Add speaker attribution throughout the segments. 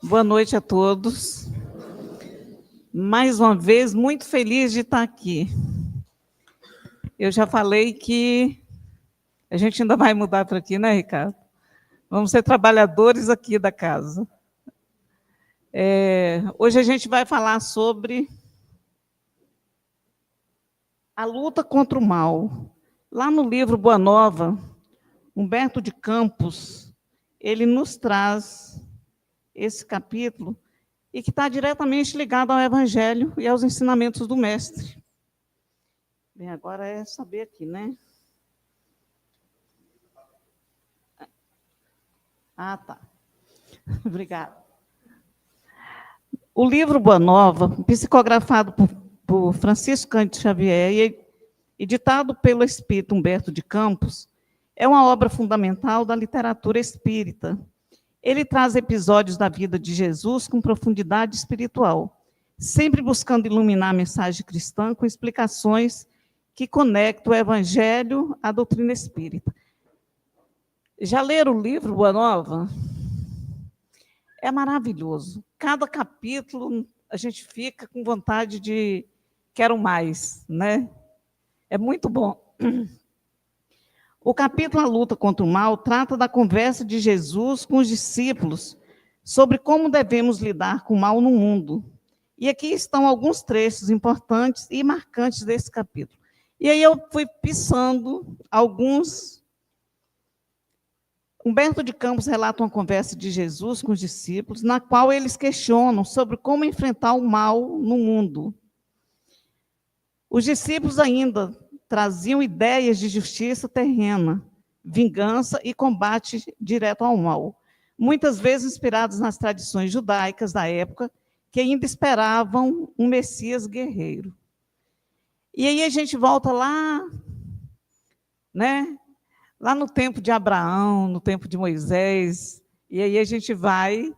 Speaker 1: Boa noite a todos. Mais uma vez, muito feliz de estar aqui. Eu já falei que a gente ainda vai mudar para aqui, né, Ricardo? Vamos ser trabalhadores aqui da casa. Hoje a gente vai falar sobre a luta contra o mal. Lá no livro Boa Nova, Humberto de Campos, ele nos traz esse capítulo e que está diretamente ligado ao Evangelho e aos ensinamentos do Mestre. Bem, agora é saber aqui, né? Ah, tá. Obrigada. O livro Boa Nova, psicografado por Francisco Cândido Xavier e editado pelo espírito Humberto de Campos, é uma obra fundamental da literatura espírita. Ele traz episódios da vida de Jesus com profundidade espiritual, sempre buscando iluminar a mensagem cristã com explicações que conectam o Evangelho à doutrina espírita. Já leram o livro Boa Nova? É maravilhoso. Cada capítulo a gente fica com vontade de quero mais, né? É muito bom. O capítulo A Luta contra o Mal trata da conversa de Jesus com os discípulos sobre como devemos lidar com o mal no mundo. E aqui estão alguns trechos importantes e marcantes desse capítulo. E aí eu fui pisando alguns. Humberto de Campos relata uma conversa de Jesus com os discípulos, na qual eles questionam sobre como enfrentar o mal no mundo. Os discípulos ainda traziam ideias de justiça terrena, vingança e combate direto ao mal, muitas vezes inspirados nas tradições judaicas da época, que ainda esperavam um Messias guerreiro. E aí a gente volta lá, né? Lá no tempo de Abraão, no tempo de Moisés, e aí a gente vai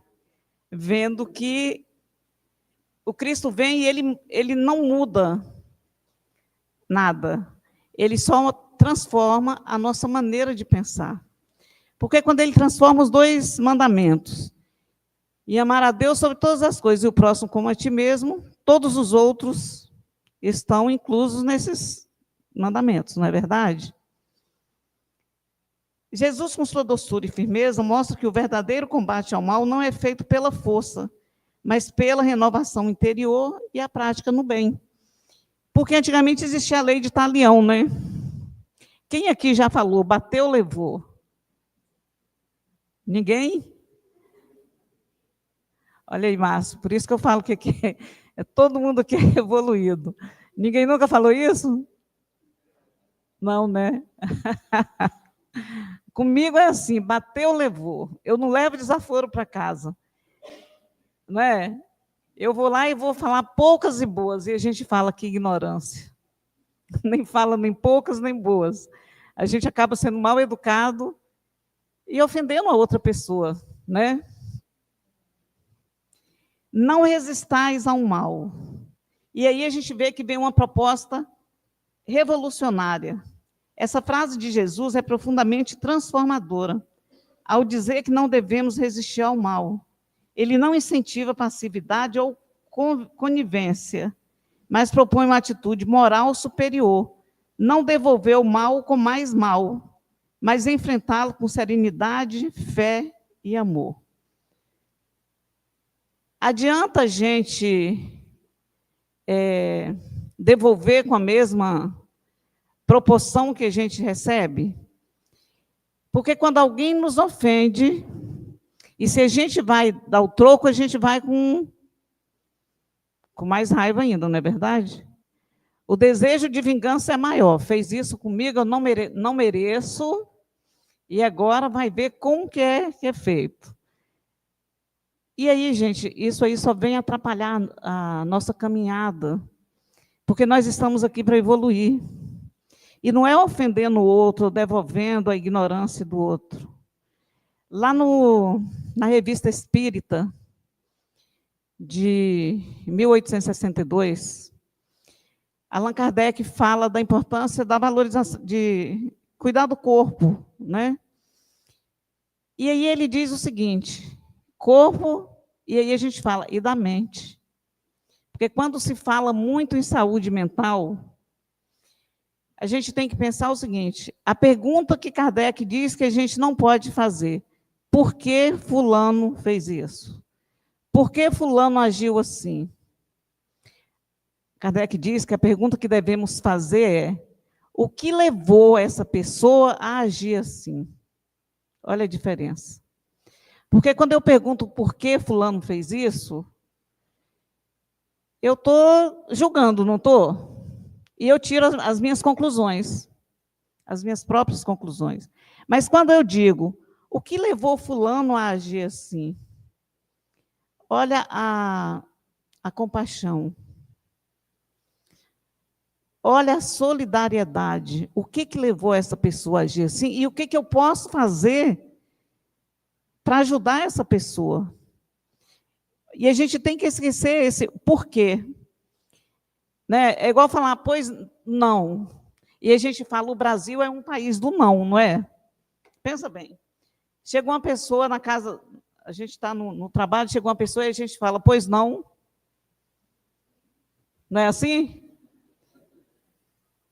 Speaker 1: vendo que o Cristo vem e ele não muda nada. Ele só transforma a nossa maneira de pensar. Porque quando ele transforma os 2 mandamentos, e amar a Deus sobre todas as coisas e o próximo como a ti mesmo, todos os outros estão inclusos nesses mandamentos, não é verdade? Jesus, com sua doçura e firmeza, mostra que o verdadeiro combate ao mal não é feito pela força, mas pela renovação interior e a prática no bem. Porque antigamente existia a lei de talião, né? Quem aqui já falou, bateu, levou? Ninguém? Olha aí, Márcio, por isso que eu falo que aqui é todo mundo aqui é evoluído. Ninguém nunca falou isso? Não, né? Comigo é assim, bateu, levou. Eu não levo desaforo para casa. Não é? Eu vou lá e vou falar poucas e boas, e a gente fala que ignorância. Nem fala nem poucas, nem boas. A gente acaba sendo mal educado e ofendendo a outra pessoa, né? Não resistais ao mal. E aí a gente vê que vem uma proposta revolucionária. Essa frase de Jesus é profundamente transformadora, ao dizer que não devemos resistir ao mal. Ele não incentiva passividade ou conivência, mas propõe uma atitude moral superior, não devolver o mal com mais mal, mas enfrentá-lo com serenidade, fé e amor. Adianta a gente devolver com a mesma proporção que a gente recebe? Porque quando alguém nos ofende, e se a gente vai dar o troco, a gente vai com mais raiva ainda, não é verdade? O desejo de vingança é maior. Fez isso comigo, eu não mereço, e agora vai ver como que é feito. E aí, gente, isso aí só vem atrapalhar a nossa caminhada, porque nós estamos aqui para evoluir. E não é ofendendo o outro, devolvendo a ignorância do outro. Lá na Revista Espírita, de 1862, Allan Kardec fala da importância da valorização, de cuidar do corpo, né? E aí ele diz o seguinte: corpo E aí a gente fala, e da mente? Porque quando se fala muito em saúde mental, a gente tem que pensar o seguinte, a pergunta que Kardec diz que a gente não pode fazer, por que fulano fez isso? Por que fulano agiu assim? Kardec diz que a pergunta que devemos fazer é, o que levou essa pessoa a agir assim? Olha a diferença. Porque quando eu pergunto por que fulano fez isso, eu estou julgando, não estou? E eu tiro as minhas conclusões, as minhas próprias conclusões. Mas quando eu digo, o que levou fulano a agir assim? Olha a compaixão. Olha a solidariedade. O que levou essa pessoa a agir assim? E o que eu posso fazer para ajudar essa pessoa? E a gente tem que esquecer esse porquê. Né? É igual falar, pois não. E a gente fala, o Brasil é um país do não, não é? Pensa bem. Chega uma pessoa na casa, a gente está no trabalho, chega uma pessoa e a gente fala, pois não. Não é assim?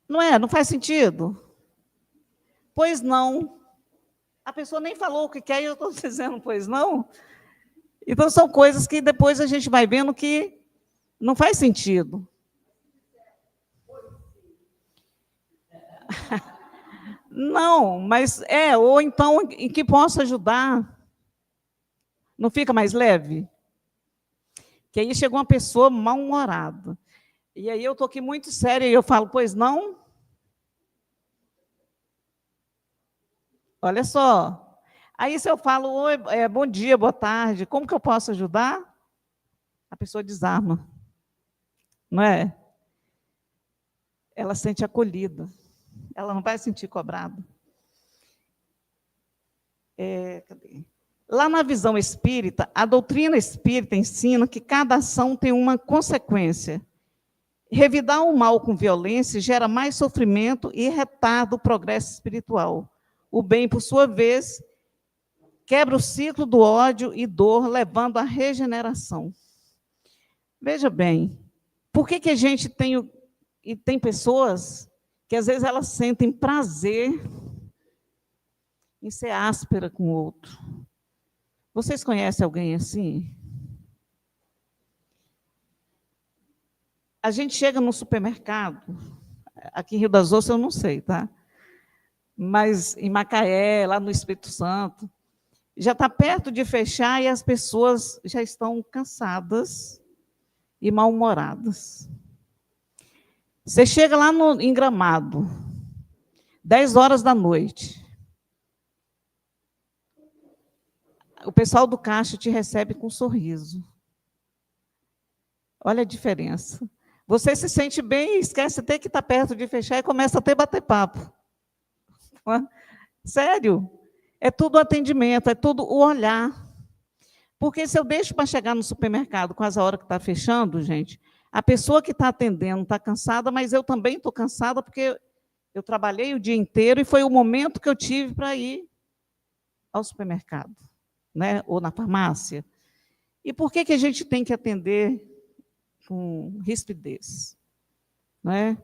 Speaker 1: Não é? Não faz sentido? Pois não. A pessoa nem falou o que quer e eu estou dizendo, pois não. Então, são coisas que depois a gente vai vendo que não faz sentido. Não, mas ou então em que posso ajudar. Não fica mais leve? Que aí chegou uma pessoa mal-humorada. E aí eu estou aqui muito séria e eu falo, pois não? Olha só. Aí se eu falo, oi, bom dia, boa tarde, como que eu posso ajudar? A pessoa desarma. Não é? Ela sente acolhida. Ela não vai sentir cobrada. Cadê? Lá na visão espírita, a doutrina espírita ensina que cada ação tem uma consequência. Revidar o mal com violência gera mais sofrimento e retarda o progresso espiritual. O bem, por sua vez, quebra o ciclo do ódio e dor, levando à regeneração. Veja bem, por que a gente tem pessoas que às vezes elas sentem prazer em ser áspera com o outro? Vocês conhecem alguém assim? A gente chega no supermercado, aqui em Rio das Ostras eu não sei, tá? Mas em Macaé, lá no Espírito Santo, já está perto de fechar e as pessoas já estão cansadas e mal-humoradas. Você chega lá em Gramado, 10 horas da noite, o pessoal do caixa te recebe com um sorriso. Olha a diferença. Você se sente bem e esquece até que está perto de fechar e começa até a bater papo. Sério, é tudo atendimento, é tudo o olhar. Porque se eu deixo para chegar no supermercado quase a hora que está fechando, gente, a pessoa que está atendendo está cansada, mas eu também estou cansada porque eu trabalhei o dia inteiro e foi o momento que eu tive para ir ao supermercado, né? Ou na farmácia. E por que a gente tem que atender com rispidez? Não é?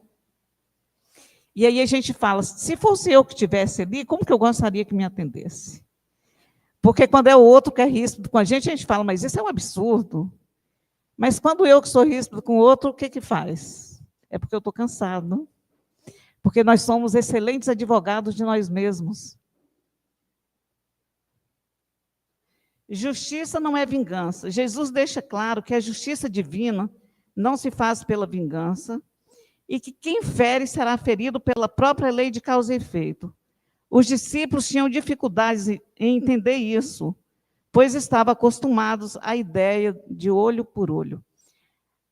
Speaker 1: E aí a gente fala, se fosse eu que estivesse ali, como que eu gostaria que me atendesse? Porque quando é o outro que é ríspido com a gente fala, mas isso é um absurdo. Mas quando eu que sou ríspido com o outro, o que faz? É porque eu estou cansado. Porque nós somos excelentes advogados de nós mesmos. Justiça não é vingança. Jesus deixa claro que a justiça divina não se faz pela vingança, e que quem fere será ferido pela própria lei de causa e efeito. Os discípulos tinham dificuldades em entender isso, pois estavam acostumados à ideia de olho por olho.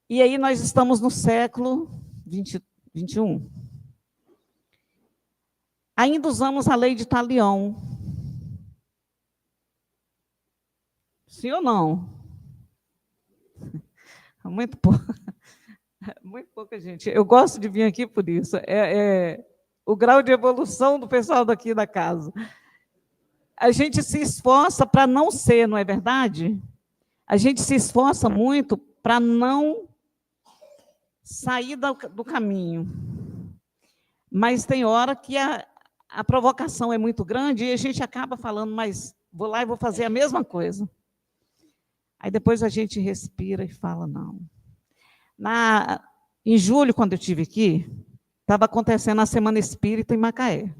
Speaker 1: E aí nós estamos no século 21. Ainda usamos a lei de Talião. Sim ou não? Muito pouco. Muito pouca gente. Eu gosto de vir aqui por isso. O grau de evolução do pessoal daqui da casa. A gente se esforça para não ser, não é verdade? A gente se esforça muito para não sair do caminho. Mas tem hora que a provocação é muito grande e a gente acaba falando, mas vou lá e vou fazer a mesma coisa. Aí depois a gente respira e fala, não. Em julho, quando eu estive aqui, estava acontecendo a Semana Espírita em Macaé.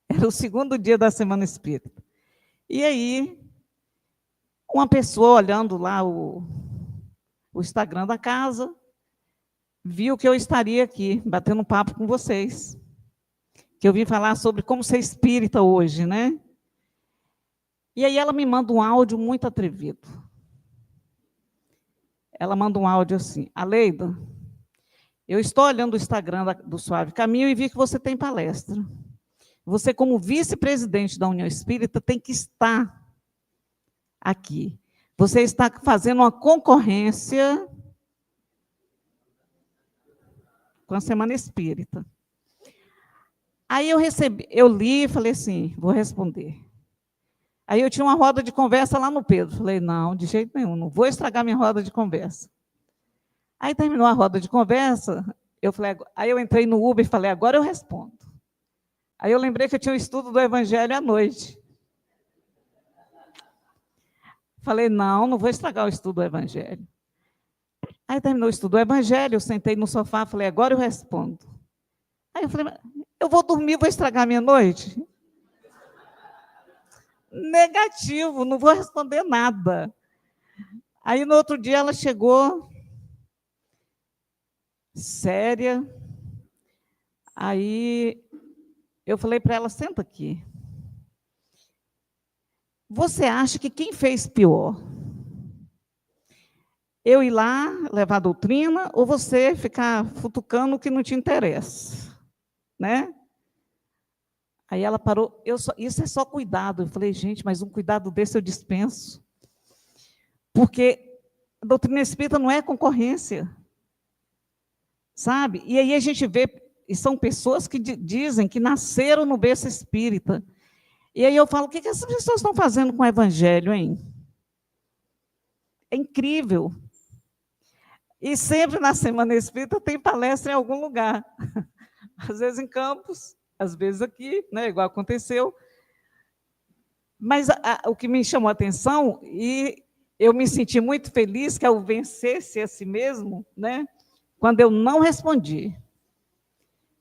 Speaker 1: Era o segundo dia da Semana Espírita. E aí, uma pessoa olhando lá o Instagram da casa, viu que eu estaria aqui, batendo um papo com vocês. Que eu vim falar sobre como ser espírita hoje, né? E aí ela me manda um áudio muito atrevido. Ela manda um áudio assim: Aleida, eu estou olhando o Instagram do Suave Caminho e vi que você tem palestra. Você, como vice-presidente da União Espírita, tem que estar aqui. Você está fazendo uma concorrência com a Semana Espírita. Aí eu li e falei assim, vou responder. Aí eu tinha uma roda de conversa lá no Pedro. Falei, não, de jeito nenhum, não vou estragar minha roda de conversa. Aí terminou a roda de conversa, aí eu entrei no Uber e falei, agora eu respondo. Aí eu lembrei que eu tinha um estudo do Evangelho à noite. Falei, não vou estragar o estudo do Evangelho. Aí terminou o estudo do Evangelho, eu sentei no sofá, falei, agora eu respondo. Aí eu falei, eu vou dormir, vou estragar minha noite? Negativo, não vou responder nada. Aí no outro dia ela chegou, séria. Aí eu falei para ela, senta aqui. Você acha que quem fez pior? Eu ir lá, levar a doutrina, ou você ficar futucando o que não te interessa? Né? Aí ela parou, isso é só cuidado. Eu falei, gente, mas um cuidado desse eu dispenso. Porque a doutrina espírita não é concorrência. Sabe? E aí a gente vê, e são pessoas que dizem que nasceram no berço espírita. E aí eu falo, o que essas pessoas estão fazendo com o Evangelho, hein? É incrível. E sempre na Semana Espírita tem palestra em algum lugar. Às vezes em Campos, às vezes aqui, né, igual aconteceu. Mas o que me chamou a atenção, e eu me senti muito feliz que ao vencer-se a si mesmo, né, quando eu não respondi.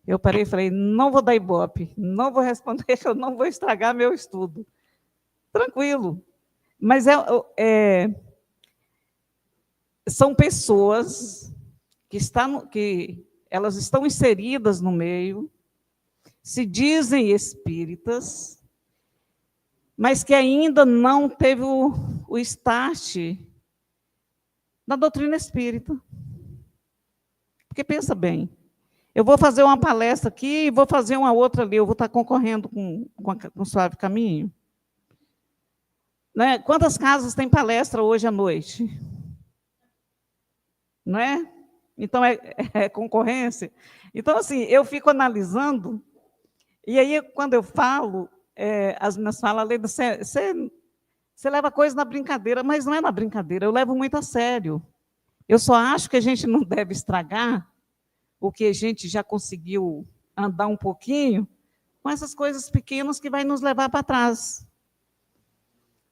Speaker 1: Eu parei e falei, não vou dar ibope, não vou responder, eu não vou estragar meu estudo. Tranquilo. Mas são pessoas que elas estão inseridas no meio, se dizem espíritas, mas que ainda não teve o start na doutrina espírita. Porque pensa bem, eu vou fazer uma palestra aqui e vou fazer uma outra ali, eu vou estar concorrendo com o Suave Caminho. Né? Quantas casas tem palestra hoje à noite? Não é? Então, é concorrência. Então, assim, eu fico analisando, e aí, quando eu falo, as meninas falam, você leva coisa na brincadeira, mas não é na brincadeira, eu levo muito a sério. Eu só acho que a gente não deve estragar o que a gente já conseguiu andar um pouquinho com essas coisas pequenas que vai nos levar para trás.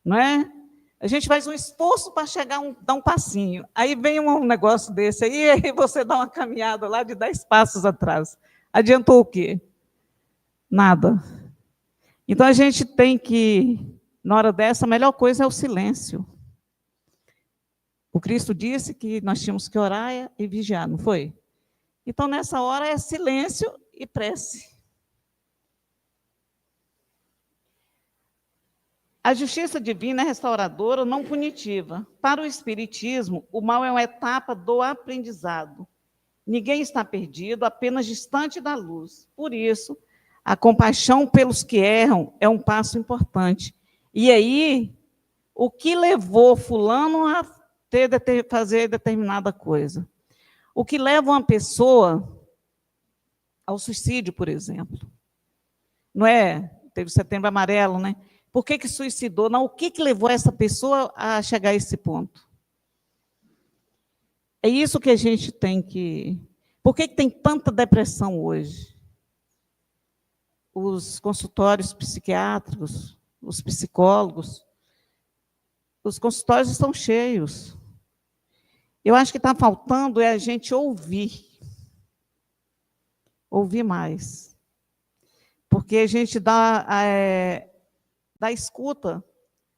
Speaker 1: Não é? A gente faz um esforço para chegar, dar um passinho. Aí vem um negócio desse aí, e aí você dá uma caminhada lá de 10 passos atrás. Adiantou o quê? Nada. Então a gente tem que, na hora dessa, a melhor coisa é o silêncio. O Cristo disse que nós tínhamos que orar e vigiar, não foi? Então, nessa hora, é silêncio e prece. A justiça divina é restauradora, não punitiva. Para o Espiritismo, o mal é uma etapa do aprendizado. Ninguém está perdido, apenas distante da luz. Por isso, a compaixão pelos que erram é um passo importante. E aí, o que levou fulano a fazer determinada coisa? O que leva uma pessoa ao suicídio, por exemplo? Não é? Teve o Setembro Amarelo, né? Por que suicidou? Não, o que levou essa pessoa a chegar a esse ponto? É isso que a gente tem que... Por que tem tanta depressão hoje? Os consultórios psiquiátricos, os psicólogos, os consultórios estão cheios. Eu acho que está faltando a gente ouvir mais. Porque a gente dá escuta.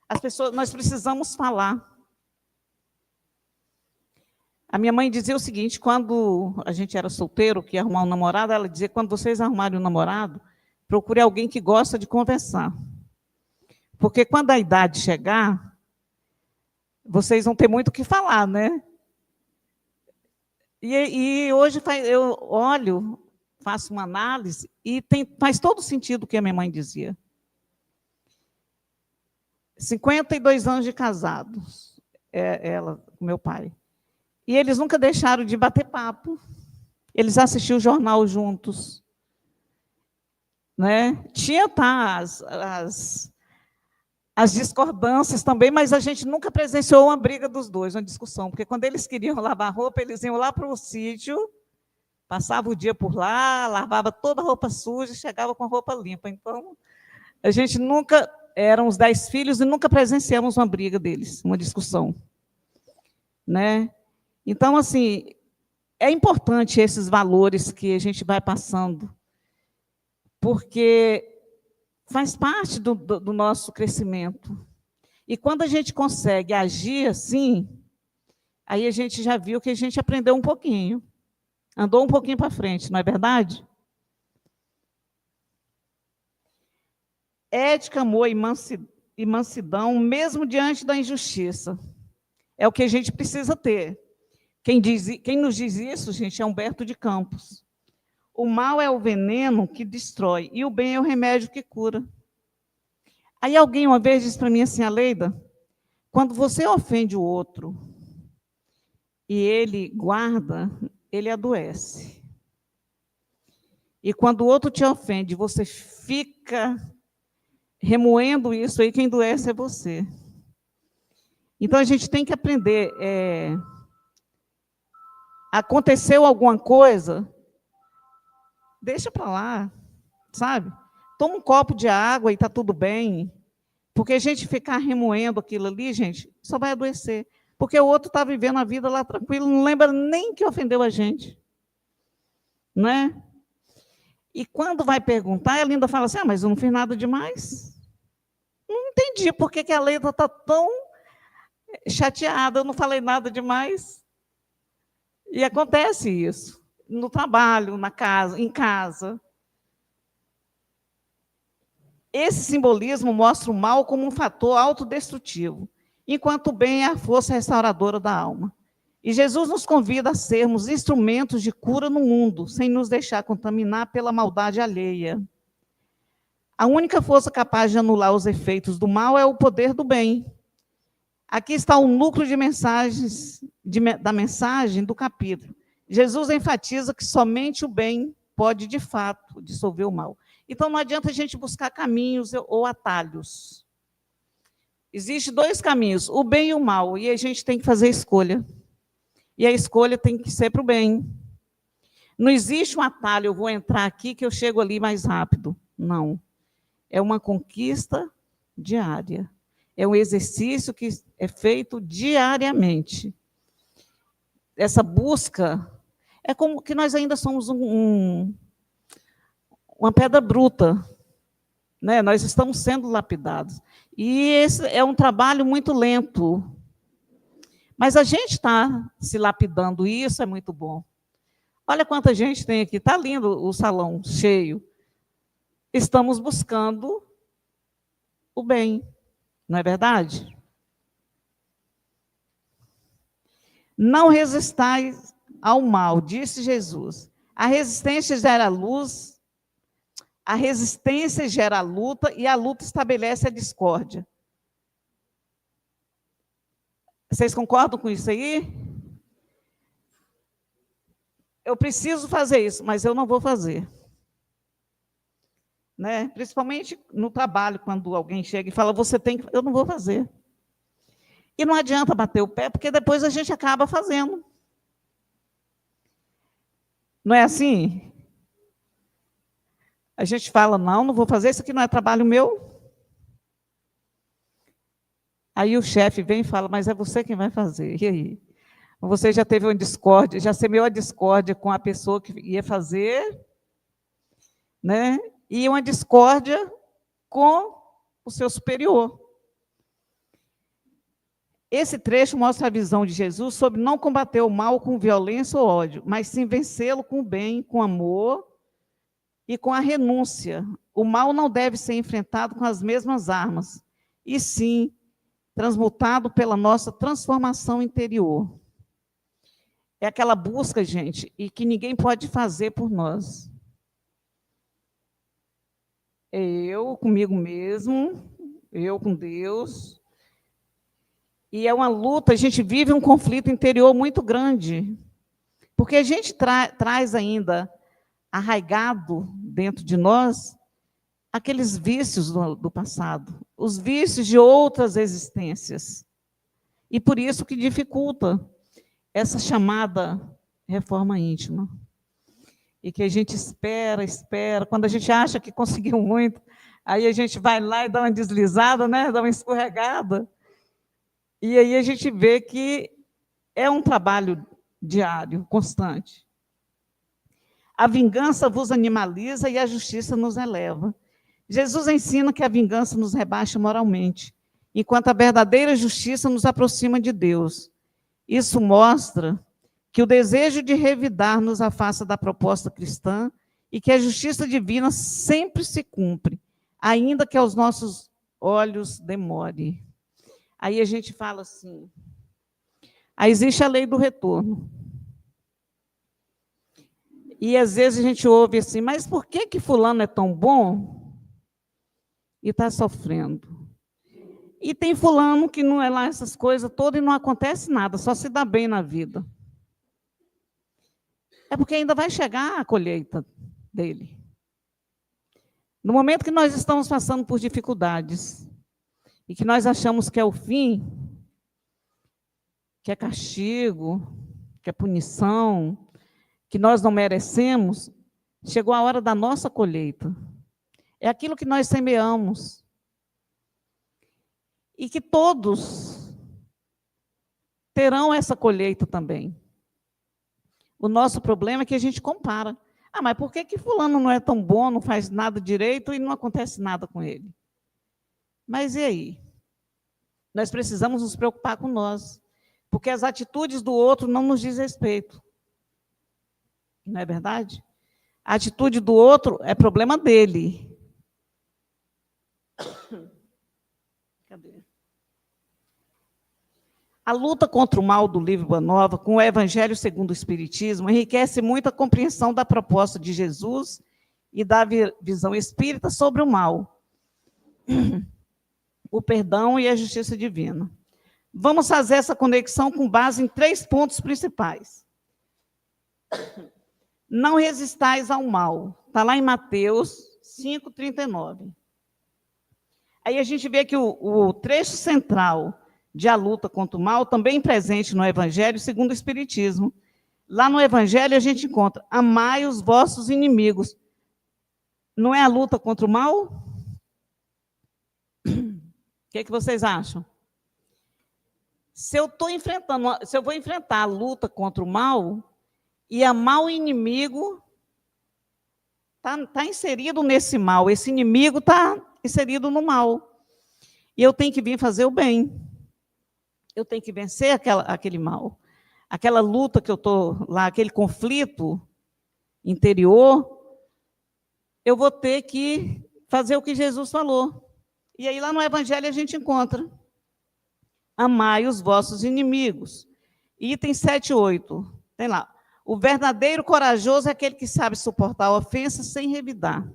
Speaker 1: As pessoas, nós precisamos falar. A minha mãe dizia o seguinte, quando a gente era solteiro, que ia arrumar um namorado, ela dizia, quando vocês arrumarem um namorado, procure alguém que gosta de conversar. Porque quando a idade chegar, vocês vão ter muito o que falar, né? E hoje eu olho, faço uma análise, e faz todo sentido o que a minha mãe dizia. 52 anos de casados, ela com meu pai. E eles nunca deixaram de bater papo. Eles assistiam o jornal juntos. Né? Tinha as discordâncias também, mas a gente nunca presenciou uma briga dos dois, uma discussão, porque quando eles queriam lavar roupa, eles iam lá para o sítio, passavam o dia por lá, lavava toda a roupa suja e chegava com a roupa limpa. Então, a gente nunca... Eram os 10 filhos e nunca presenciamos uma briga deles, uma discussão. Né? Então, assim, é importante esses valores que a gente vai passando, porque faz parte do nosso crescimento. E quando a gente consegue agir assim, aí a gente já viu que a gente aprendeu um pouquinho, andou um pouquinho para frente, não é verdade? Ética, amor e mansidão, mesmo diante da injustiça. É o que a gente precisa ter. Quem nos diz isso, gente, é Humberto de Campos. O mal é o veneno que destrói, e o bem é o remédio que cura. Aí alguém uma vez disse para mim assim, Aleida, quando você ofende o outro e ele guarda, ele adoece. E quando o outro te ofende, você fica remoendo isso aí, quem adoece é você. Então, a gente tem que aprender. Aconteceu alguma coisa, deixa para lá, sabe? Toma um copo de água e está tudo bem. Porque a gente ficar remoendo aquilo ali, gente, só vai adoecer. Porque o outro está vivendo a vida lá tranquilo, não lembra nem que ofendeu a gente. Né? E quando vai perguntar, ela ainda fala assim, mas eu não fiz nada demais. Não entendi por que a Leila está tão chateada, eu não falei nada demais. E acontece isso, no trabalho, na casa, em casa. Esse simbolismo mostra o mal como um fator autodestrutivo, enquanto o bem é a força restauradora da alma. E Jesus nos convida a sermos instrumentos de cura no mundo, sem nos deixar contaminar pela maldade alheia. A única força capaz de anular os efeitos do mal é o poder do bem. Aqui está o núcleo de mensagens, da mensagem do capítulo. Jesus enfatiza que somente o bem pode, de fato, dissolver o mal. Então, não adianta a gente buscar caminhos ou atalhos. Existem 2 caminhos, o bem e o mal, e a gente tem que fazer escolha. E a escolha tem que ser para o bem. Não existe um atalho, eu vou entrar aqui que eu chego ali mais rápido. Não. É uma conquista diária. É um exercício que é feito diariamente. Essa busca é como que nós ainda somos uma pedra bruta, né? Nós estamos sendo lapidados. E esse é um trabalho muito lento. Mas a gente está se lapidando, e isso é muito bom. Olha quanta gente tem aqui, está lindo o salão cheio. Estamos buscando o bem, não é verdade? Não resistais ao mal, disse Jesus. A resistência gera luz, a resistência gera luta, e a luta estabelece a discórdia. Vocês concordam com isso aí? Eu preciso fazer isso, mas eu não vou fazer. né? Principalmente no trabalho, quando alguém chega e fala, você tem que... Eu não vou fazer. E não adianta bater o pé, porque depois a gente acaba fazendo. Não é assim? A gente fala, não vou fazer, isso aqui não é trabalho meu. Aí o chefe vem e fala, mas é você quem vai fazer. E aí? Você já teve uma discórdia, já semeou a discórdia com a pessoa que ia fazer, né? E uma discórdia com o seu superior. Esse trecho mostra a visão de Jesus sobre não combater o mal com violência ou ódio, mas sim vencê-lo com o bem, com amor e com a renúncia. O mal não deve ser enfrentado com as mesmas armas, e sim transmutado pela nossa transformação interior. É aquela busca, gente, e que ninguém pode fazer por nós. Eu comigo mesmo, eu com Deus. E é uma luta, a gente vive um conflito interior muito grande, porque a gente traz ainda arraigado dentro de nós aqueles vícios do passado, os vícios de outras existências. E por isso que dificulta essa chamada reforma íntima. E que a gente espera, quando a gente acha que conseguiu muito, aí a gente vai lá e dá uma deslizada, né? Dá uma escorregada. E aí a gente vê que é um trabalho diário, constante. A vingança vos animaliza e a justiça nos eleva. Jesus ensina que a vingança nos rebaixa moralmente, enquanto a verdadeira justiça nos aproxima de Deus. Isso mostra que o desejo de revidar nos afasta da proposta cristã e que a justiça divina sempre se cumpre, ainda que aos nossos olhos demore. Aí a gente fala assim, aí existe a lei do retorno. E às vezes a gente ouve assim, mas por que fulano é tão bom e está sofrendo? E tem fulano que não é lá essas coisas todas e não acontece nada, só se dá bem na vida. É porque ainda vai chegar a colheita dele. No momento que nós estamos passando por dificuldades e que nós achamos que é o fim, que é castigo, que é punição, que nós não merecemos, chegou a hora da nossa colheita. É aquilo que nós semeamos. E que todos terão essa colheita também. O nosso problema é que a gente compara. Ah, mas por que fulano não é tão bom, não faz nada direito e não acontece nada com ele? Mas e aí? Nós precisamos nos preocupar com nós, porque as atitudes do outro não nos diz respeito. Não é verdade? A atitude do outro é problema dele. Cadê? A luta contra o mal do livro Boa Nova, com o Evangelho segundo o Espiritismo, enriquece muito a compreensão da proposta de Jesus e da visão espírita sobre o mal, o perdão e a justiça divina. Vamos fazer essa conexão com base em 3 pontos principais. Não resistais ao mal. Está lá em Mateus 5,39. Aí a gente vê que o trecho central de A Luta contra o Mal, também presente no Evangelho segundo o Espiritismo. Lá no Evangelho a gente encontra, amai os vossos inimigos. Não é a luta contra o mal? O que vocês acham? Se eu vou enfrentar a luta contra o mal, e amar o inimigo está inserido nesse mal, esse inimigo está inserido no mal. E eu tenho que vir fazer o bem. Eu tenho que vencer aquele mal. Aquela luta que eu estou lá, aquele conflito interior, eu vou ter que fazer o que Jesus falou. E aí lá no Evangelho a gente encontra. Amai os vossos inimigos. Item 7,8. Tem lá. O verdadeiro corajoso é aquele que sabe suportar a ofensa sem revidar.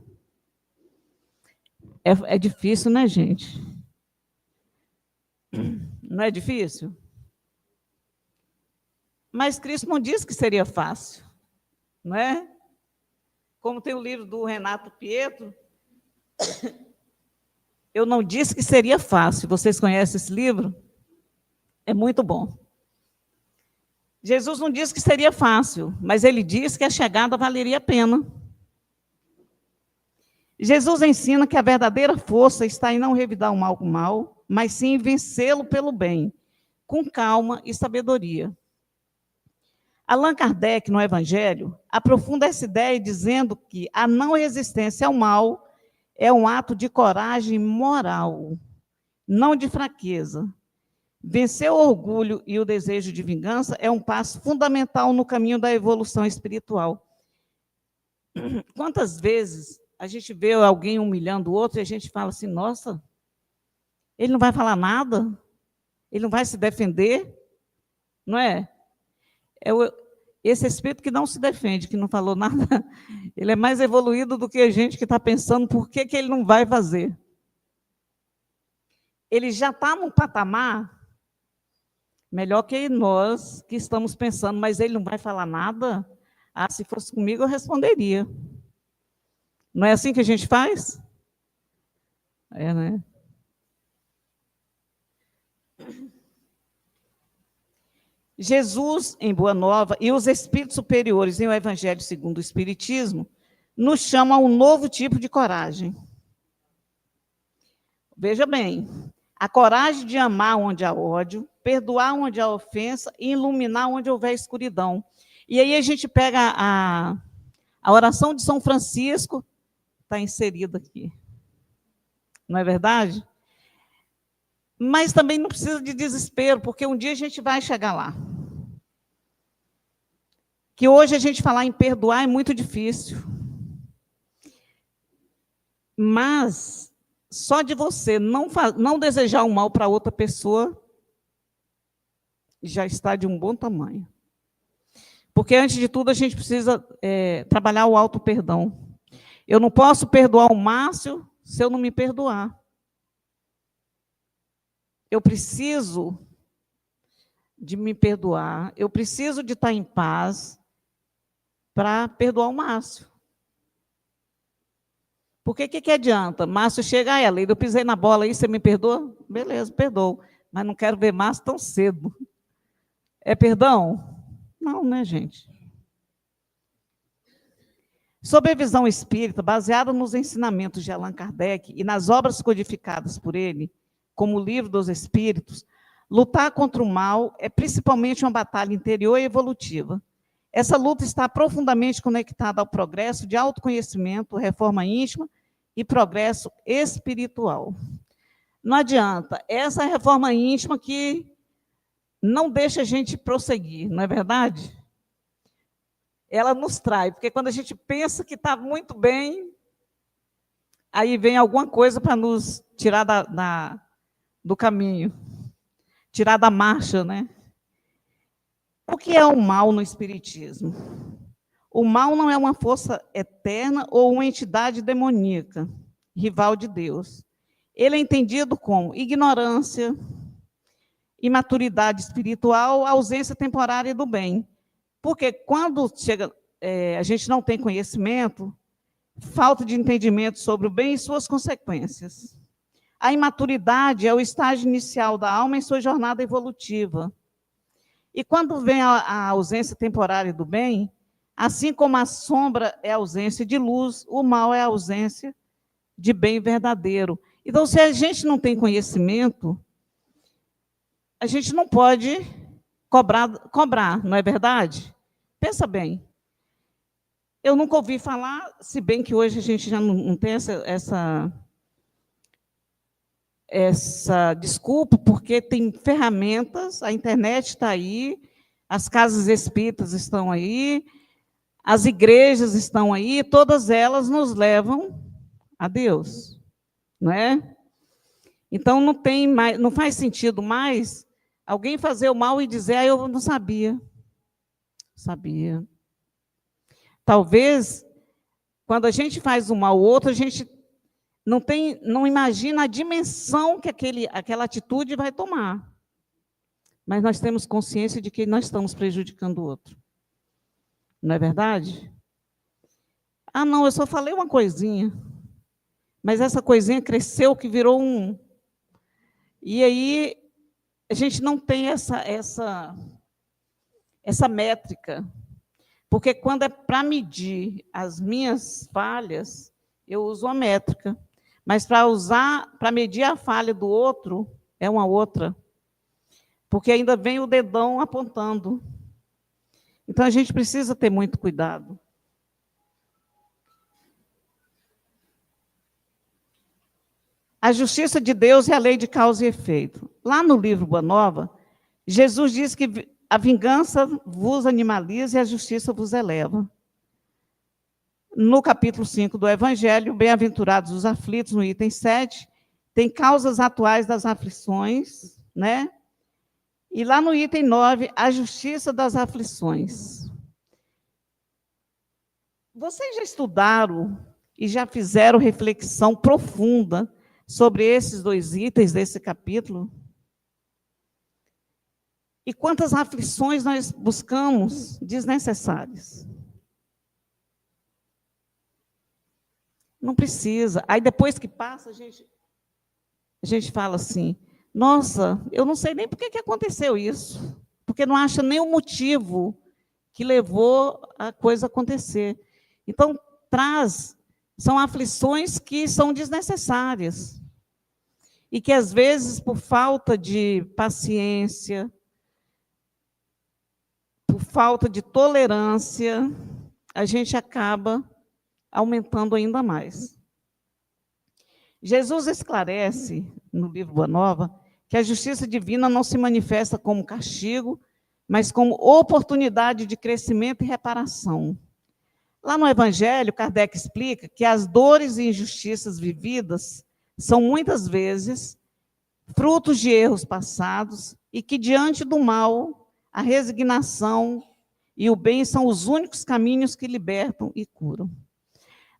Speaker 1: É difícil, né, gente? Não é difícil? Mas Cristo não disse que seria fácil, não é? Como tem o livro do Renato Pietro, Eu não disse que seria fácil. Vocês conhecem esse livro? É muito bom. Jesus não disse que seria fácil, mas ele disse que a chegada valeria a pena. Jesus ensina que a verdadeira força está em não revidar o mal com o mal, mas sim em vencê-lo pelo bem, com calma e sabedoria. Allan Kardec, no Evangelho, aprofunda essa ideia dizendo que a não resistência ao mal é um ato de coragem moral, não de fraqueza. Vencer o orgulho e o desejo de vingança é um passo fundamental no caminho da evolução espiritual. Quantas vezes a gente vê alguém humilhando o outro e a gente fala assim, nossa, ele não vai falar nada? Ele não vai se defender? Não é? Esse espírito que não se defende, que não falou nada, ele é mais evoluído do que a gente que está pensando por que ele não vai fazer. Ele já está num patamar melhor que nós que estamos pensando, mas ele não vai falar nada? Ah, se fosse comigo, eu responderia. Não é assim que a gente faz? É, né? Jesus, em Boa Nova, e os espíritos superiores em O Evangelho segundo o Espiritismo, nos chamam a um novo tipo de coragem. Veja bem, a coragem de amar onde há ódio, perdoar onde há ofensa e iluminar onde houver escuridão. E aí a gente pega a oração de São Francisco, está inserida aqui. Não é verdade? Mas também não precisa de desespero, porque um dia a gente vai chegar lá. Que hoje a gente falar em perdoar é muito difícil. Mas só de você não desejar o mal para outra pessoa já está de um bom tamanho. Porque, antes de tudo, a gente precisa trabalhar o auto-perdão. Eu não posso perdoar o Márcio se eu não me perdoar. Eu preciso de me perdoar, eu preciso de estar em paz para perdoar o Márcio. Porque que adianta? Márcio chega, Leila, eu pisei na bola aí, você me perdoa? Beleza, perdoo. Mas não quero ver Márcio tão cedo. É perdão? Não, né, gente? Sob a visão espírita, baseada nos ensinamentos de Allan Kardec e nas obras codificadas por ele, como o Livro dos Espíritos, lutar contra o mal é principalmente uma batalha interior e evolutiva. Essa luta está profundamente conectada ao progresso de autoconhecimento, reforma íntima e progresso espiritual. Não adianta, essa reforma íntima que não deixa a gente prosseguir, não é verdade? Ela nos trai, porque quando a gente pensa que está muito bem, aí vem alguma coisa para nos tirar do caminho, tirar da marcha, né? O que é o mal no Espiritismo? O mal não é uma força eterna ou uma entidade demoníaca, rival de Deus. Ele é entendido como ignorância, imaturidade espiritual, ausência temporária do bem. Porque quando chega, a gente não tem conhecimento, falta de entendimento sobre o bem e suas consequências. A imaturidade é o estágio inicial da alma em sua jornada evolutiva. E quando vem a ausência temporária do bem, assim como a sombra é a ausência de luz, o mal é a ausência de bem verdadeiro. Então, se a gente não tem conhecimento, a gente não pode cobrar, não é verdade? Pensa bem. Eu nunca ouvi falar, se bem que hoje a gente já não tem essa desculpa, porque tem ferramentas, a internet está aí, as casas espíritas estão aí, as igrejas estão aí, todas elas nos levam a Deus, não é? Então não faz sentido mais alguém fazer o mal e dizer, eu não sabia. Sabia. Talvez, quando a gente faz o mal ao outro, a gente não imagina a dimensão que aquela atitude vai tomar. Mas nós temos consciência de que nós estamos prejudicando o outro. Não é verdade? Ah, não, eu só falei uma coisinha. mas essa coisinha cresceu que virou um... E aí a gente não tem essa métrica, porque quando é para medir as minhas falhas, eu uso uma métrica, mas para medir a falha do outro, é uma outra, porque ainda vem o dedão apontando. Então, a gente precisa ter muito cuidado. A justiça de Deus é a lei de causa e efeito. Lá no livro Boa Nova, Jesus diz que a vingança vos animaliza e a justiça vos eleva. No capítulo 5 do Evangelho, bem-aventurados os aflitos, no item 7, tem causas atuais das aflições, né? E lá no item 9, a justiça das aflições. Vocês já estudaram e já fizeram reflexão profunda sobre esses dois itens desse capítulo? E quantas aflições nós buscamos desnecessárias? Não precisa. Aí depois que passa, a gente fala assim, nossa, eu não sei nem por que aconteceu isso, porque não acha nenhum motivo que levou a coisa a acontecer. Então, são aflições que são desnecessárias. E que, às vezes, por falta de paciência, por falta de tolerância, a gente acaba aumentando ainda mais. Jesus esclarece, no livro Boa Nova, que a justiça divina não se manifesta como castigo, mas como oportunidade de crescimento e reparação. Lá no Evangelho, Kardec explica que as dores e injustiças vividas são, muitas vezes, frutos de erros passados e que, diante do mal, a resignação e o bem são os únicos caminhos que libertam e curam.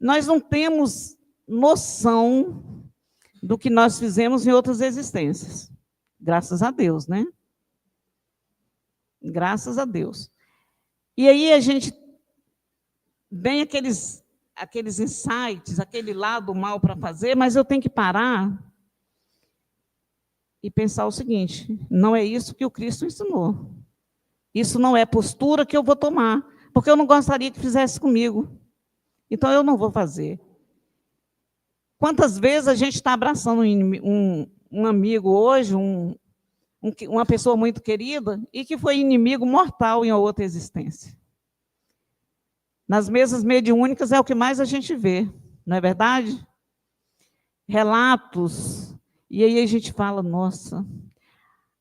Speaker 1: Nós não temos noção do que nós fizemos em outras existências. Graças a Deus, né? Graças a Deus. E aí a gente vem aqueles insights, aquele lado mal para fazer, mas eu tenho que parar e pensar o seguinte, não é isso que o Cristo ensinou. Isso não é postura que eu vou tomar, porque eu não gostaria que fizesse comigo. Então, eu não vou fazer. Quantas vezes a gente está abraçando um amigo hoje, uma pessoa muito querida, e que foi inimigo mortal em outra existência? Nas mesas mediúnicas é o que mais a gente vê, não é verdade? Relatos, e aí a gente fala, nossa,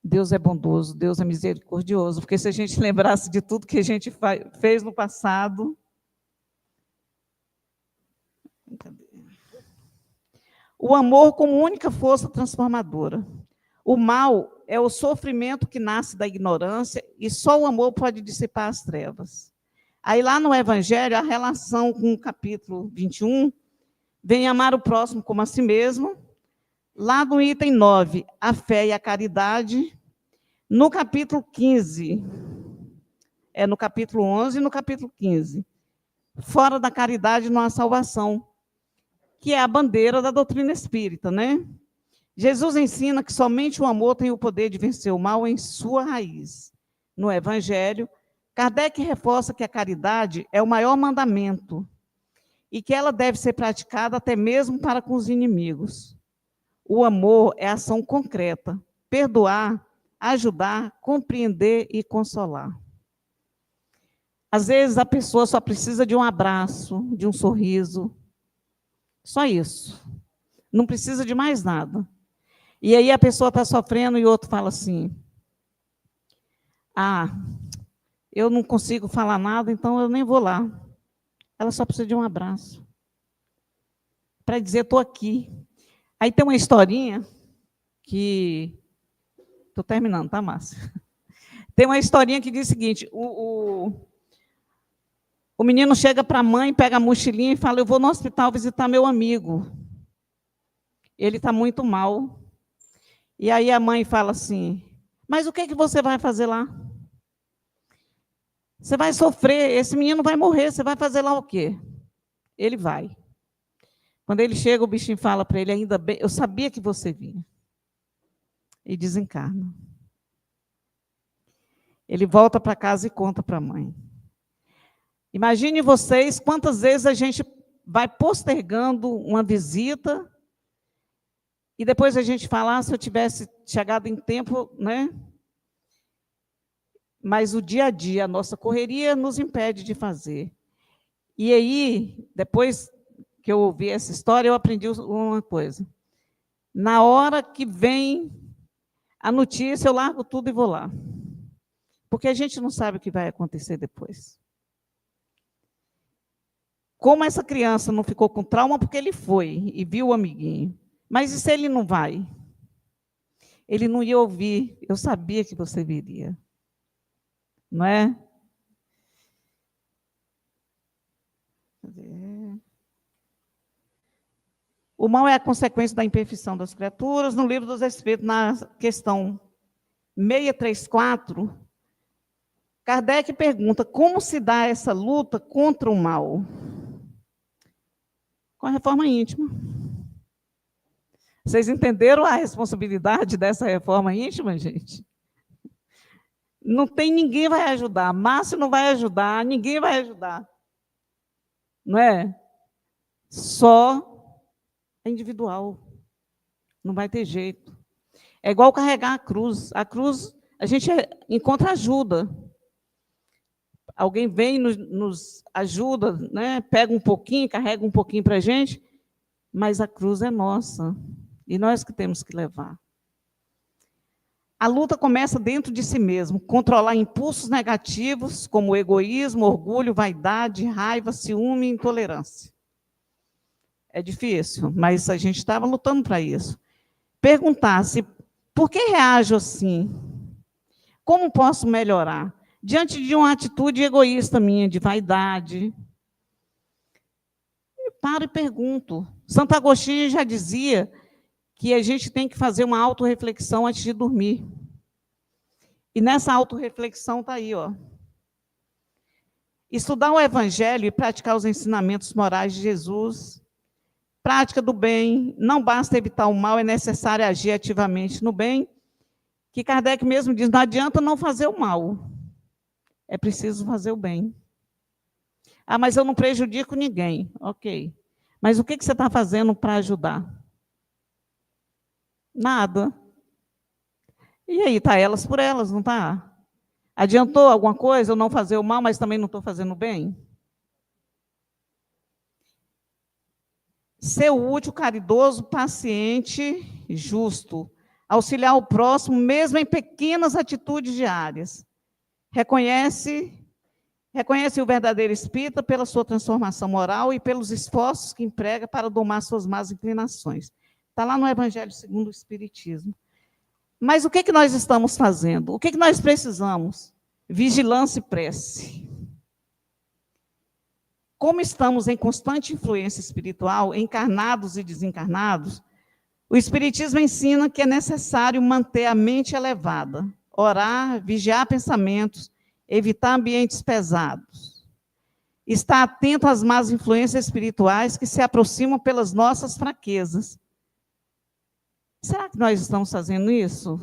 Speaker 1: Deus é bondoso, Deus é misericordioso, porque se a gente lembrasse de tudo que a gente fez no passado... O amor como única força transformadora. O mal é o sofrimento que nasce da ignorância e só o amor pode dissipar as trevas. Aí lá no Evangelho, a relação com o capítulo 21, vem amar o próximo como a si mesmo. Lá no item 9, a fé e a caridade. No capítulo 15, no capítulo 11 e no capítulo 15, fora da caridade não há salvação, que é a bandeira da doutrina espírita, né? Jesus ensina que somente o amor tem o poder de vencer o mal em sua raiz. No Evangelho, Kardec reforça que a caridade é o maior mandamento e que ela deve ser praticada até mesmo para com os inimigos. O amor é ação concreta, perdoar, ajudar, compreender e consolar. Às vezes a pessoa só precisa de um abraço, de um sorriso, só isso. Não precisa de mais nada. E aí a pessoa está sofrendo e o outro fala assim, eu não consigo falar nada, então eu nem vou lá. Ela só precisa de um abraço. Para dizer, estou aqui. Aí tem uma historinha que... Estou terminando, tá, Márcia? Tem uma historinha que diz o seguinte, o menino chega para a mãe, pega a mochilinha e fala, eu vou no hospital visitar meu amigo. Ele está muito mal. E aí a mãe fala assim, mas o que você vai fazer lá? Você vai sofrer, esse menino vai morrer, você vai fazer lá o quê? Ele vai. Quando ele chega, o bichinho fala para ele, ainda bem, eu sabia que você vinha. E desencarna. Ele volta para casa e conta para a mãe. Imagine vocês quantas vezes a gente vai postergando uma visita e depois a gente fala, se eu tivesse chegado em tempo, né? Mas o dia a dia, a nossa correria nos impede de fazer. E aí, depois que eu ouvi essa história, eu aprendi uma coisa. Na hora que vem a notícia, eu largo tudo e vou lá. Porque a gente não sabe o que vai acontecer depois. Como essa criança não ficou com trauma, porque ele foi e viu o amiguinho. Mas e se ele não vai? Ele não ia ouvir. Eu sabia que você viria. Não é? O mal é a consequência da imperfeição das criaturas. No Livro dos Espíritos, na questão 634, Kardec pergunta como se dá essa luta contra o mal? Com a reforma íntima. Vocês entenderam a responsabilidade dessa reforma íntima, gente? Não tem ninguém vai ajudar. Márcio não vai ajudar, ninguém vai ajudar. Não é? Só é individual. Não vai ter jeito. É igual carregar a cruz. A cruz, a gente encontra ajuda. Alguém vem, nos ajuda, né? Pega um pouquinho, carrega um pouquinho para a gente, mas a cruz é nossa. E nós que temos que levar. A luta começa dentro de si mesmo, controlar impulsos negativos, como egoísmo, orgulho, vaidade, raiva, ciúme e intolerância. É difícil, mas a gente estava lutando para isso. Perguntar-se, por que reajo assim? Como posso melhorar? Diante de uma atitude egoísta minha, de vaidade. Eu paro e pergunto. Santo Agostinho já dizia que a gente tem que fazer uma autorreflexão antes de dormir. E nessa autorreflexão está aí, ó. Estudar o Evangelho e praticar os ensinamentos morais de Jesus. Prática do bem. Não basta evitar o mal, é necessário agir ativamente no bem. Que Kardec mesmo diz, não adianta não fazer o mal. É preciso fazer o bem. Ah, mas eu não prejudico ninguém. Ok. Mas o que você está fazendo para ajudar? Nada. E aí, está elas por elas, não está? Adiantou alguma coisa eu não fazer o mal, mas também não estou fazendo o bem? Ser útil, caridoso, paciente, justo. Auxiliar o próximo, mesmo em pequenas atitudes diárias. Reconhece o verdadeiro espírita pela sua transformação moral e pelos esforços que emprega para domar suas más inclinações. Está lá no Evangelho segundo o Espiritismo. Mas o que nós estamos fazendo? O que nós precisamos? Vigilância e prece. Como estamos em constante influência espiritual, encarnados e desencarnados, o Espiritismo ensina que é necessário manter a mente elevada, orar, vigiar pensamentos, evitar ambientes pesados. Estar atento às más influências espirituais que se aproximam pelas nossas fraquezas. Será que nós estamos fazendo isso?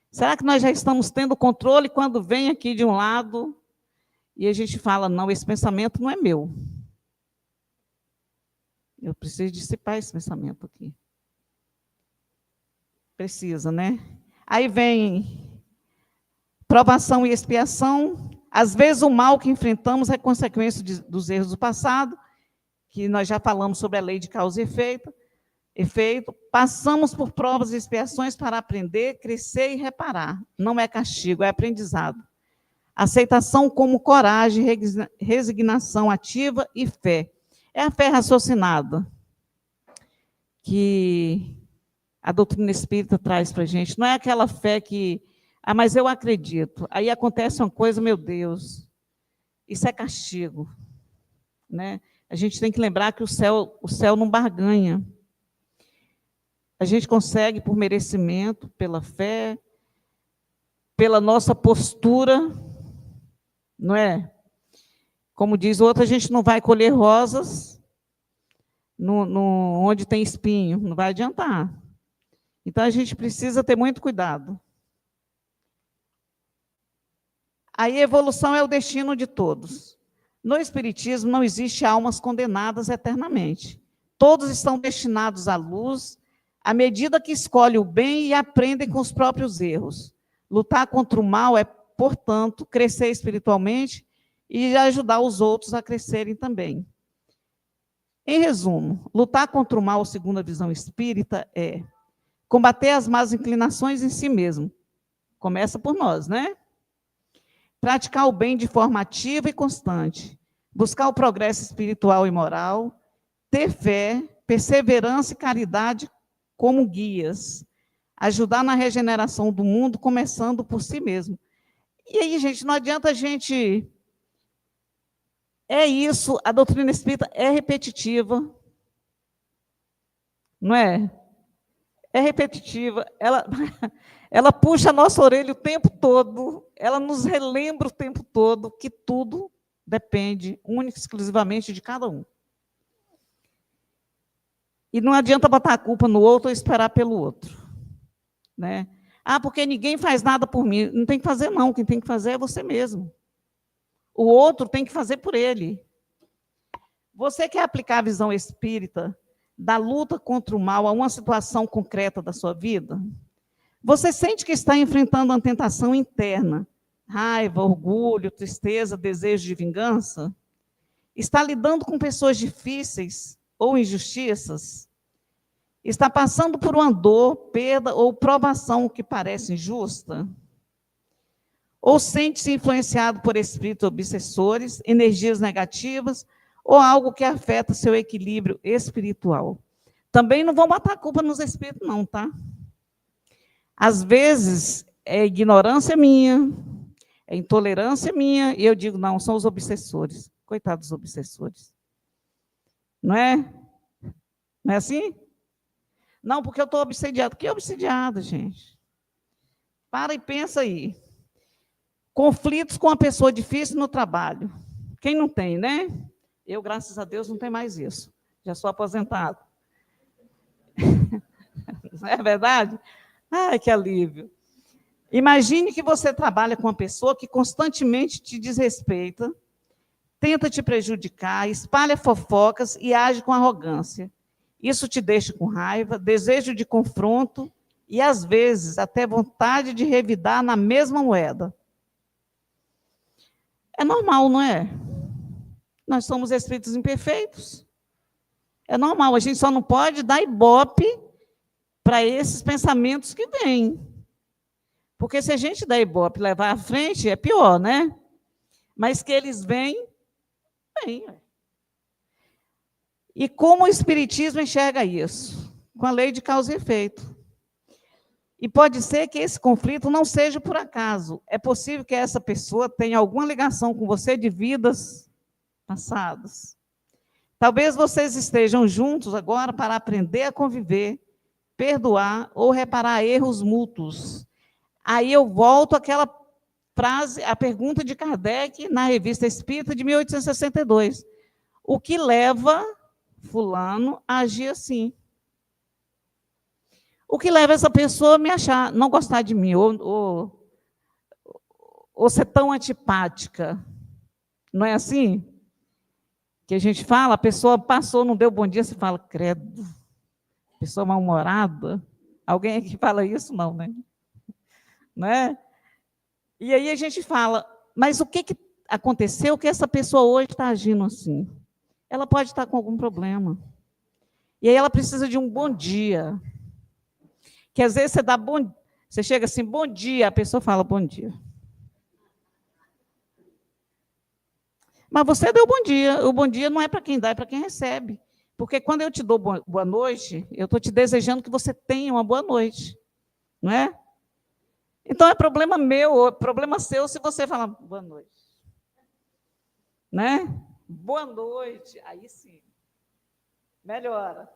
Speaker 1: Será que nós já estamos tendo controle quando vem aqui de um lado e a gente fala, não, esse pensamento não é meu. Eu preciso dissipar esse pensamento aqui. Precisa, né? Aí vem provação e expiação. Às vezes o mal que enfrentamos é consequência dos erros do passado, que nós já falamos sobre a lei de causa e efeito. Passamos por provas e expiações para aprender, crescer e reparar. Não é castigo, é aprendizado. Aceitação como coragem, resignação ativa e fé. É a fé raciocinada que a doutrina espírita traz para a gente. Não é aquela fé que, mas eu acredito. Aí acontece uma coisa, meu Deus, isso é castigo. Né? A gente tem que lembrar que o céu não barganha. A gente consegue por merecimento, pela fé, pela nossa postura, não é? Como diz o outro, a gente não vai colher rosas onde tem espinho, não vai adiantar. Então, a gente precisa ter muito cuidado. A evolução é o destino de todos. No Espiritismo, não existe almas condenadas eternamente. Todos estão destinados à luz, à medida que escolhem o bem e aprendem com os próprios erros. Lutar contra o mal é, portanto, crescer espiritualmente e ajudar os outros a crescerem também. Em resumo, lutar contra o mal, segundo a visão espírita, é combater as más inclinações em si mesmo. Começa por nós, né? Praticar o bem de forma ativa e constante. Buscar o progresso espiritual e moral. Ter fé, perseverança e caridade como guias. Ajudar na regeneração do mundo, começando por si mesmo. E aí, gente, não adianta a gente... É isso, a doutrina espírita é repetitiva. Não é? É repetitiva. Ela puxa a nossa orelha o tempo todo, ela nos relembra o tempo todo que tudo depende única e exclusivamente de cada um. E não adianta botar a culpa no outro ou esperar pelo outro. Né? Ah, porque ninguém faz nada por mim. Não tem que fazer, não. Quem tem que fazer é você mesmo. O outro tem que fazer por ele. Você quer aplicar a visão espírita da luta contra o mal a uma situação concreta da sua vida? Você sente que está enfrentando uma tentação interna, raiva, orgulho, tristeza, desejo de vingança? Está lidando com pessoas difíceis ou injustiças? Está passando por uma dor, perda ou provação que parece injusta? Ou sente-se influenciado por espíritos obsessores, energias negativas, ou algo que afeta seu equilíbrio espiritual? Também não vão botar a culpa nos espíritos, não, tá? Às vezes, é ignorância minha, é intolerância minha, e eu digo, não, são os obsessores. Coitados dos obsessores. Não é? Não é assim? Não, porque eu estou obsediado. Que obsediado, gente? Para e pensa aí. Conflitos com uma pessoa difícil no trabalho. Quem não tem, né? Eu, graças a Deus, não tenho mais isso. Já sou aposentado. Não é verdade? Ai, que alívio. Imagine que você trabalha com uma pessoa que constantemente te desrespeita, tenta te prejudicar, espalha fofocas e age com arrogância. Isso te deixa com raiva, desejo de confronto e, às vezes, até vontade de revidar na mesma moeda. É normal, não é? Nós somos espíritos imperfeitos. É normal, a gente só não pode dar ibope para esses pensamentos que vêm. Porque se a gente der ibope e levar à frente, é pior, né? Mas que eles vêm, vêm. E como o Espiritismo enxerga isso? Com a lei de causa e efeito. E pode ser que esse conflito não seja por acaso. É possível que essa pessoa tenha alguma ligação com você de vidas passadas. Talvez vocês estejam juntos agora para aprender a conviver, perdoar ou reparar erros mútuos. Aí eu volto àquela frase, a pergunta de Kardec na Revista Espírita de 1862. O que leva fulano a agir assim? O que leva essa pessoa a me achar, não gostar de mim, ou ser tão antipática? Não é assim? Que a gente fala, a pessoa passou, não deu bom dia, você fala, credo, pessoa mal-humorada. Alguém aqui fala isso? Não, né? Não é? E aí a gente fala, mas o que aconteceu que essa pessoa hoje está agindo assim? Ela pode estar com algum problema. E aí ela precisa de um bom dia. Que às vezes você chega assim, bom dia, a pessoa fala bom dia. Mas você deu bom dia. O bom dia não é para quem dá, é para quem recebe. Porque quando eu te dou boa noite, eu estou te desejando que você tenha uma boa noite. Não é? Então é problema meu, é problema seu se você falar boa noite. Né? Boa noite. Aí sim. Melhora.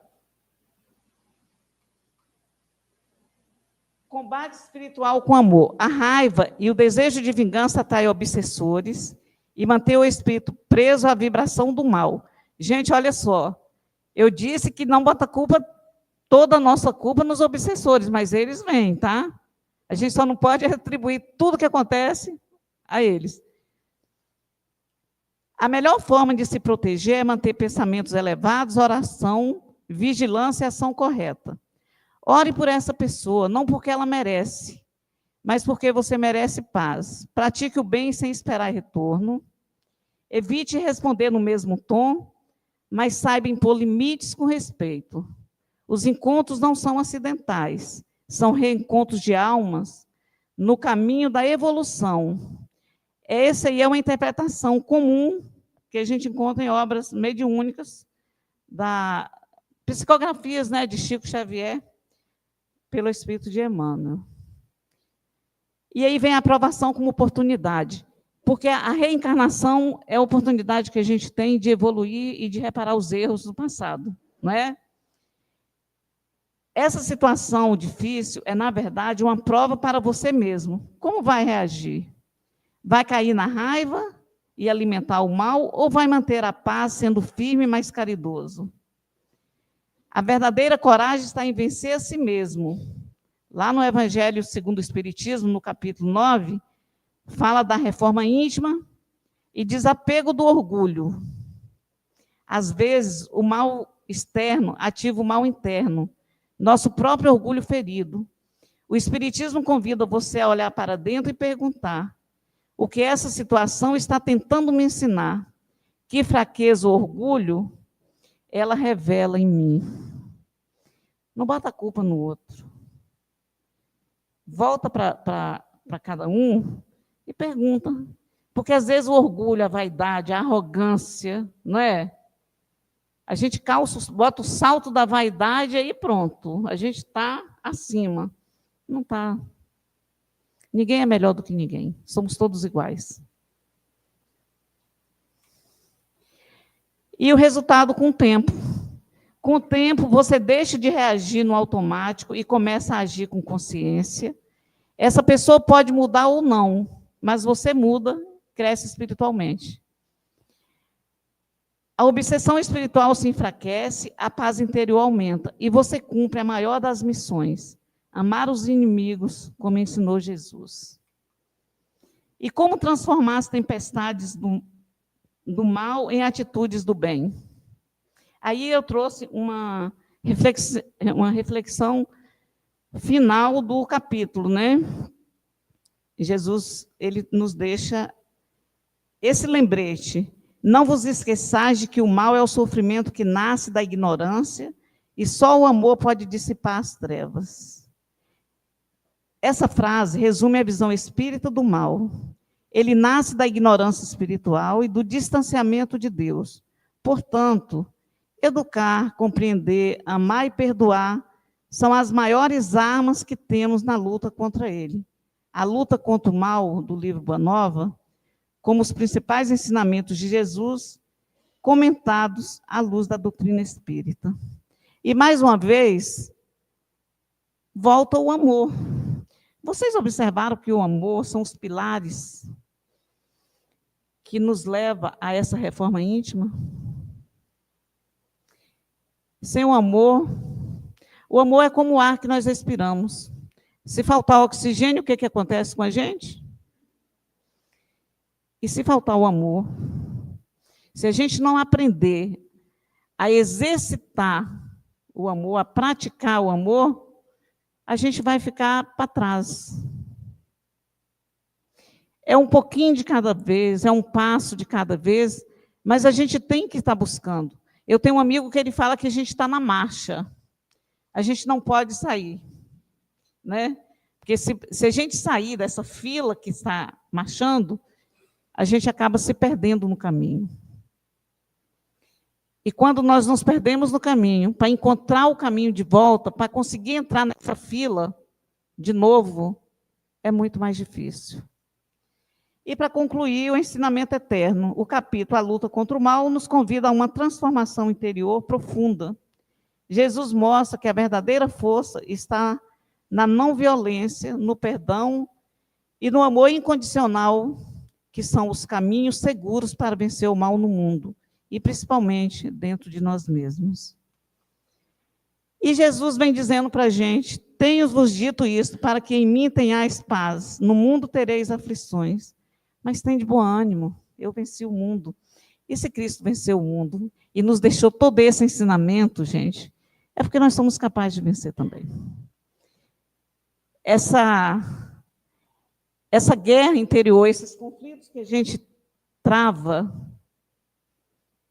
Speaker 1: Combate espiritual com amor. A raiva e o desejo de vingança atraem obsessores e mantém o espírito preso à vibração do mal. Gente, olha só. Eu disse que não bota culpa, toda a nossa culpa nos obsessores, mas eles vêm, tá? A gente só não pode retribuir tudo que acontece a eles. A melhor forma de se proteger é manter pensamentos elevados, oração, vigilância e ação correta. Ore por essa pessoa, não porque ela merece, mas porque você merece paz. Pratique o bem sem esperar retorno. Evite responder no mesmo tom, mas saiba impor limites com respeito. Os encontros não são acidentais, são reencontros de almas no caminho da evolução. Essa aí é uma interpretação comum que a gente encontra em obras mediúnicas, da psicografias, né, de Chico Xavier, pelo Espírito de Emmanuel. E aí vem a aprovação como oportunidade, porque a reencarnação é a oportunidade que a gente tem de evoluir e de reparar os erros do passado, não é? Essa situação difícil é, na verdade, uma prova para você mesmo. Como vai reagir? Vai cair na raiva e alimentar o mal, ou vai manter a paz, sendo firme e mais caridoso? A verdadeira coragem está em vencer a si mesmo. Lá no Evangelho segundo o Espiritismo, no capítulo 9, fala da reforma íntima e desapego do orgulho. Às vezes, o mal externo ativa o mal interno, nosso próprio orgulho ferido. O Espiritismo convida você a olhar para dentro e perguntar: o que essa situação está tentando me ensinar? Que fraqueza ou orgulho ela revela em mim? Não bota a culpa no outro. Volta para cada um e pergunta. Porque às vezes o orgulho, a vaidade, a arrogância, não é? A gente bota o salto da vaidade e aí pronto, a gente está acima. Não está. Ninguém é melhor do que ninguém, somos todos iguais. E o resultado com o tempo. Com o tempo, você deixa de reagir no automático e começa a agir com consciência. Essa pessoa pode mudar ou não, mas você muda, cresce espiritualmente. A obsessão espiritual se enfraquece, a paz interior aumenta, e você cumpre a maior das missões: amar os inimigos, como ensinou Jesus. E como transformar as tempestades do mal em atitudes do bem? Aí eu trouxe uma reflexão final do capítulo, né? Jesus, ele nos deixa esse lembrete: não vos esqueçais de que o mal é o sofrimento que nasce da ignorância, e só o amor pode dissipar as trevas. Essa frase resume a visão espírita do mal. Ele nasce da ignorância espiritual e do distanciamento de Deus. Portanto, educar, compreender, amar e perdoar são as maiores armas que temos na luta contra ele. A luta contra o mal, do livro Boa Nova, como os principais ensinamentos de Jesus, comentados à luz da doutrina espírita. E, mais uma vez, volta o amor. Vocês observaram que o amor são os pilares que nos leva a essa reforma íntima? Sem o amor é como o ar que nós respiramos. Se faltar oxigênio, o que acontece com a gente? E se faltar o amor? Se a gente não aprender a exercitar o amor, a praticar o amor, a gente vai ficar para trás. É um pouquinho de cada vez, é um passo de cada vez, mas a gente tem que estar buscando. Eu tenho um amigo que ele fala que a gente está na marcha. A gente não pode sair, né? Porque se a gente sair dessa fila que está marchando, a gente acaba se perdendo no caminho. E quando nós nos perdemos no caminho, para encontrar o caminho de volta, para conseguir entrar nessa fila de novo, é muito mais difícil. E para concluir, o ensinamento eterno, o capítulo A Luta contra o Mal, nos convida a uma transformação interior profunda. Jesus mostra que a verdadeira força está na não violência, no perdão e no amor incondicional, que são os caminhos seguros para vencer o mal no mundo, e principalmente dentro de nós mesmos. E Jesus vem dizendo para a gente: tenho-vos dito isto, para que em mim tenhais paz. No mundo tereis aflições, mas tem de bom ânimo, eu venci o mundo. E se Cristo venceu o mundo e nos deixou todo esse ensinamento, gente, é porque nós somos capazes de vencer também. Essa guerra interior, esses conflitos que a gente trava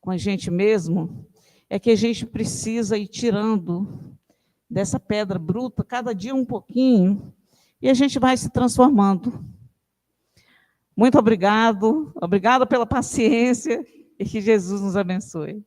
Speaker 1: com a gente mesmo, é que a gente precisa ir tirando dessa pedra bruta, cada dia um pouquinho, e a gente vai se transformando. Muito obrigada pela paciência, e que Jesus nos abençoe.